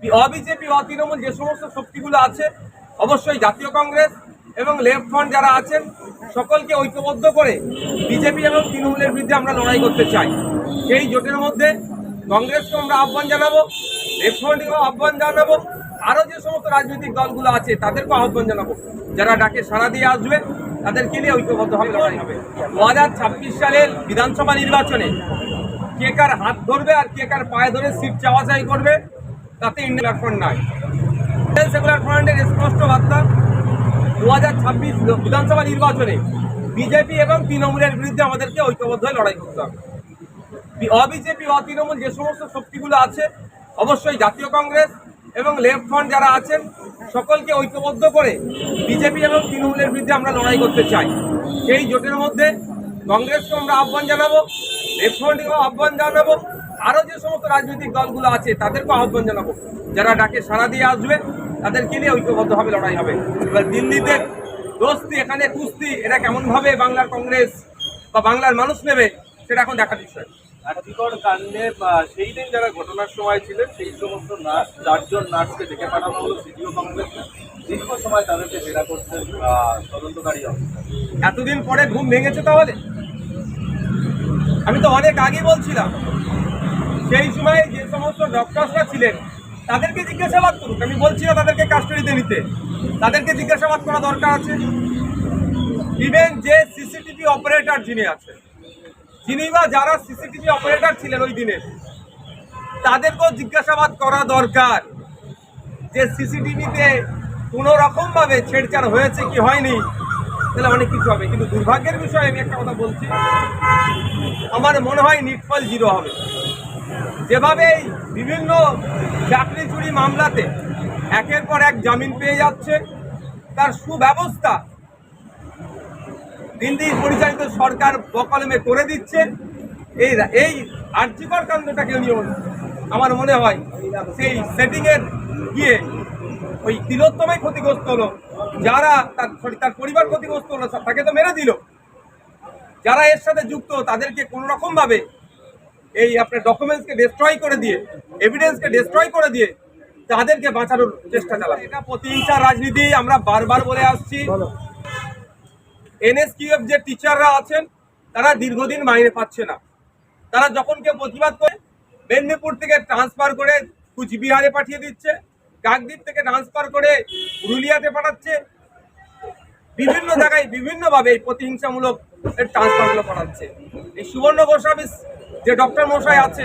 অবিজেপি তৃণমূল যে সমস্ত শক্তিগুলো আছে, অবশ্যই জাতীয় কংগ্রেস এবং লেফট ফ্রন্ট যারা আছেন সকলকে ঐক্যবদ্ধ করে বিজেপি এবং তৃণমূলের বিরুদ্ধে আমরা লড়াই করতে চাই। সেই জোটের মধ্যে কংগ্রেসকে আমরা আহ্বান জানাবো, লেফট ফ্রন্টকেও আহ্বান জানাবো, আরও যে সমস্ত রাজনৈতিক দলগুলো আছে তাদেরকেও আহ্বান জানাবো। যারা ডাকে সাড়া দিয়ে আসবে তাদেরকে নিয়ে ঐক্যবদ্ধভাবে লড়াই হবে। 2026 সালের বিধানসভা নির্বাচনে কে কার হাত ধরবে আর কে কার পায়ে ধরে সিট চাওয়াচাই করবে তাতে ইন্ডিয়ান ফ্রন্ট নাই। সেকুলার ফ্রন্টের স্পষ্ট বার্তা, 2026 বিধানসভা নির্বাচনে বিজেপি এবং তৃণমূলের বিরুদ্ধে আমাদেরকে ঐক্যবদ্ধ হয়ে লড়াই করতে হবে। অবিজেপি তৃণমূল যে সমস্ত শক্তিগুলো আছে, অবশ্যই জাতীয় কংগ্রেস এবং লেফট ফ্রন্ট যারা আছেন সকলকে ঐক্যবদ্ধ করে বিজেপি এবং তৃণমূলের বিরুদ্ধে আমরা লড়াই করতে চাই। সেই জোটের মধ্যে কংগ্রেসকে আমরা আহ্বান জানাবো, লেফট ফ্রন্টকেও আহ্বান জানাবো, আরও যে সমস্ত রাজনৈতিক দলগুলো আছে তাদেরকেও আহ্বান জানাবো। যারা ডাকে সাড়া দিয়ে আসবে তাদেরকে নিয়ে ঐক্যবদ্ধভাবে লড়াই হবে। এবার দিল্লিতে দোস্তি, এখানে কুস্তি, এটা কেমনভাবে বাংলার কংগ্রেস বা বাংলার মানুষ নেবে সেটা এখন দেখার বিষয়। আর্থিকর কাণ্ডে সেই দিন যারা ঘটনার সময় ছিলেন সেই সমস্ত নার্স, 4 জন নার্সকে ডেকে পাঠানো হলো সিডিও কংগ্রেস। দীর্ঘ সময় তাদেরকে জেরা করছেন তদন্তকারী অফিসার। এতদিন পরে ঘুম ভেঙেছে তাহলে? আমি তো অনেক আগে বলছিলাম, সেই সময় যে সমস্ত ডক্টরসরা ছিলেন তাদেরকে জিজ্ঞাসাবাদ করুক। আমি বলছি না তাদেরকে কাস্টডিতে নিতে, তাদেরকে জিজ্ঞাসাবাদ করা দরকার আছে। ইভেন যে সিসিটিভি অপারেটর যিনি আছেন, যিনি বা যারা সিসিটিভি অপারেটর ছিলেন ওই দিনে, তাদেরকেও জিজ্ঞাসাবাদ করা দরকার যে সিসিটিভিতে কোনো রকমভাবে ছেড়ছাড় হয়েছে কি হয়নি, তাহলে অনেক কিছু হবে। কিন্তু দুর্ভাগ্যের বিষয়ে আমি একটা কথা বলছি, আমার মনে হয় নিটফল 0 হবে। যেভাবে বিভিন্ন চাকরি চুরি মামলাতে একের পর এক জামিন পেয়ে যাচ্ছে, তার সুব্যবস্থা দিল্লি পরিচালিত সরকার বকলমে করে দিচ্ছে। এই আর্থিকর কাণ্ডটাকে নিয়েও আমার মনে হয় সেই সেটিংয়ের গিয়ে ওই তিলোত্তমাই ক্ষতিগ্রস্ত হলো, যারা তার পরিবার ক্ষতিগ্রস্ত হলো, তাকে তো মেরে দিল। যারা এর সাথে যুক্ত তাদেরকে কোনো রকমভাবে এই আপনার ডকুমেন্টসকে ডিস্ট্রয় করে দিয়ে, এভিডেন্সকে ডিস্ট্রয় করে দিয়ে তাদেরকে বাঁচানোর চেষ্টা চালায়। এটা প্রতিহিংসার রাজনীতি আমরা বারবার বলে আসছি। এনএসকিউএফ যে টিচাররা আছেন তারা দীর্ঘদিন মাইনে পাচ্ছে না। তারা যখন কেউ প্রতিবাদ করে মেদিনীপুর থেকে ট্রান্সফার করে কুচবিহারে পাঠিয়ে দিচ্ছে, কাকদ্বীপ থেকে ট্রান্সফার করে পুরুলিয়াতে পাঠাচ্ছে, বিভিন্ন জায়গায় বিভিন্নভাবে এই প্রতিহিংসামূলক ট্রান্সফারগুলো করাচ্ছে। এই সুবর্ণ গোস্বামী যে ডক্টর মশাই আছে,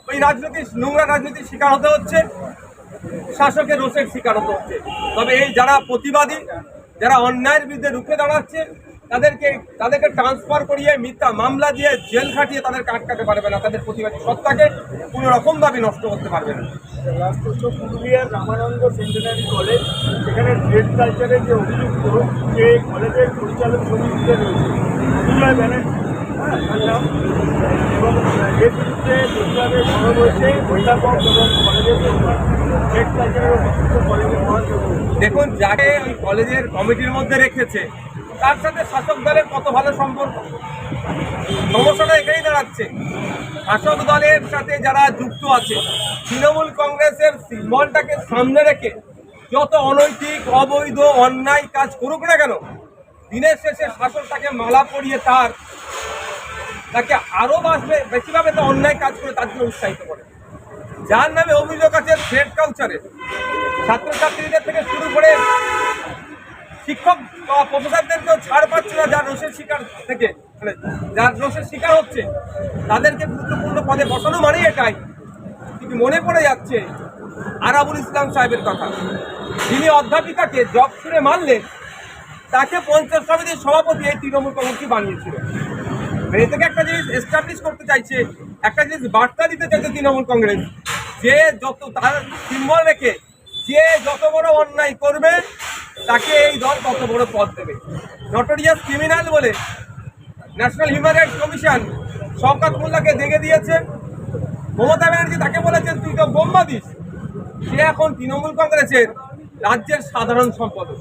ওই রাজনীতির নোংরা রাজনীতির শিকার হতে হচ্ছে, শাসকের রোষের শিকার হতে হচ্ছে। তবে এই যারা প্রতিবাদী, যারা অন্যায়ের বিরুদ্ধে রুখে দাঁড়াচ্ছে, তাদেরকে ট্রান্সফার করিয়ে মিথ্যা মামলা দিয়ে জেল খাটিয়ে তাদেরকে আটকাতে পারবে না, তাদের প্রতিবাদী সত্তাকে কোনো রকমভাবে নষ্ট করতে পারবে না। পুরুলিয়ার রামানন্দ সেন্টেনারি কলেজ, সেখানে ট্রেড কালচারের যে অভিযুক্ত, যে কলেজের পরিচালক সমিতিতে রয়েছে সুজয় ব্যানার্জি, এবং এর বিরুদ্ধে প্রতিবাদে সরব হয়েছে অধ্যাপক এবং কলেজের ট্রেড কালচারের অভিযুক্ত কলেজের মহাসচিব। দেখুন, যাকে ওই কলেজের কমিটির মধ্যে রেখেছে তার সাথে শাসক দলের কত ভালো সম্পর্ক। সমস্যাটা এখানেই দাঁড়াচ্ছে, শাসক দলের সাথে যারা যুক্ত আছে, তৃণমূল কংগ্রেসের সিম্বলটাকে সামনে রেখে যত অনৈতিক, অবৈধ, অন্যায় কাজ করুক না কেন, দিনের শেষে শাসক তাকে মালা পরিয়ে তাকে আরও বেশিভাবে তো অন্যায় কাজ করে তার জন্য উৎসাহিত করে। যার নামে অভিযোগ আছে ট্রেড কালচারে, ছাত্রছাত্রীদের থেকে শুরু করে শিক্ষক প্রফেসরদেরকেও ছাড় পাচ্ছে না, যার রোষের শিকার থেকে, যার রোষের শিকার হচ্ছে তাদেরকে গুরুত্বপূর্ণ পদে বসানো মানেই এটাই। কিন্তু মনে পড়ে যাচ্ছে আরাবুল ইসলাম সাহেবের কথা, যিনি অধ্যাপিকাকে জব ছুড়ে মারলেন, তাকে পঞ্চায়েত সমিতির সভাপতি এই তৃণমূল কংগ্রেসকে বানিয়েছিল। এ থেকে একটা জিনিস এস্টাবলিশ করতে চাইছে, একটা জিনিস বার্তা দিতে চাইছে তৃণমূল কংগ্রেস, যে যত তার সিম্বল রেখে যে যত বড় অন্যায় করবে তাকে এই দল তত বড় পদ দেবে। নটোরিয়াস ক্রিমিনাল বলে national human rights commission Shaukat মোল্লাকে দেখে দিয়েছে। মমতা ব্যানার্জি তাকে বলেছেন তুই তো বোম্বা দিস। সে এখন তৃণমূল কংগ্রেসের রাজ্যের সাধারণ সম্পাদক,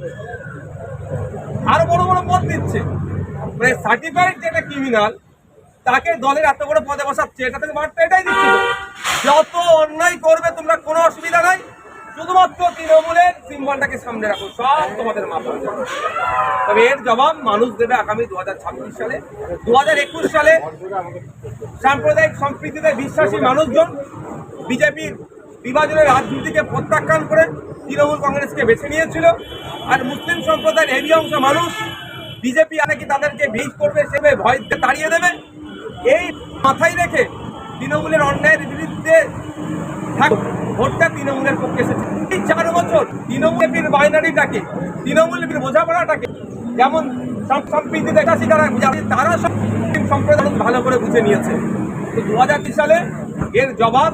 আরো বড় বড় পদ দিচ্ছে। মানে সার্টিফাইড যেটা ক্রিমিনাল তাকে দলের এত বড় পদে বসাচ্ছে, এটা থেকে বার্তা এটাই দিচ্ছিল, যত অন্যায় করবে তোমরা কোনো অসুবিধা নাই, শুধুমাত্র তৃণমূলের সিম্বলটাকে সামনে রাখো, সব তোমাদের মাপ হয়ে যাবে। তবে এর জবাব মানুষ দেবে আগামী 2026 সালে। 2021 সালে সাম্প্রদায়িক সম্প্রীতিতে বিশ্বাসী মানুষজন বিজেপির বিভাজনের রাজনীতিকে প্রত্যাখ্যান করে তৃণমূল কংগ্রেসকে বেছে নিয়েছিল, আর মুসলিম সম্প্রদায়ের হেভি অংশ মানুষ বিজেপি নাকি তাদেরকে ভিজ করবে, সেভাবে ভয় তাড়িয়ে দেবে। এই মাথায় রেখে তৃণমূলের অন্যায়ের বিরুদ্ধে ভোটটা তৃণমূলের পক্ষে এসেছে। এই 4 বছর তৃণমূলের বাইনারিটাকে, তৃণমূলের বোঝাপড়াটাকে যেমন সম্প্রীতিতে তারা সব সম্প্রদায় ভালো করে বুঝে নিয়েছে। তো 2023 সালে এর জবাব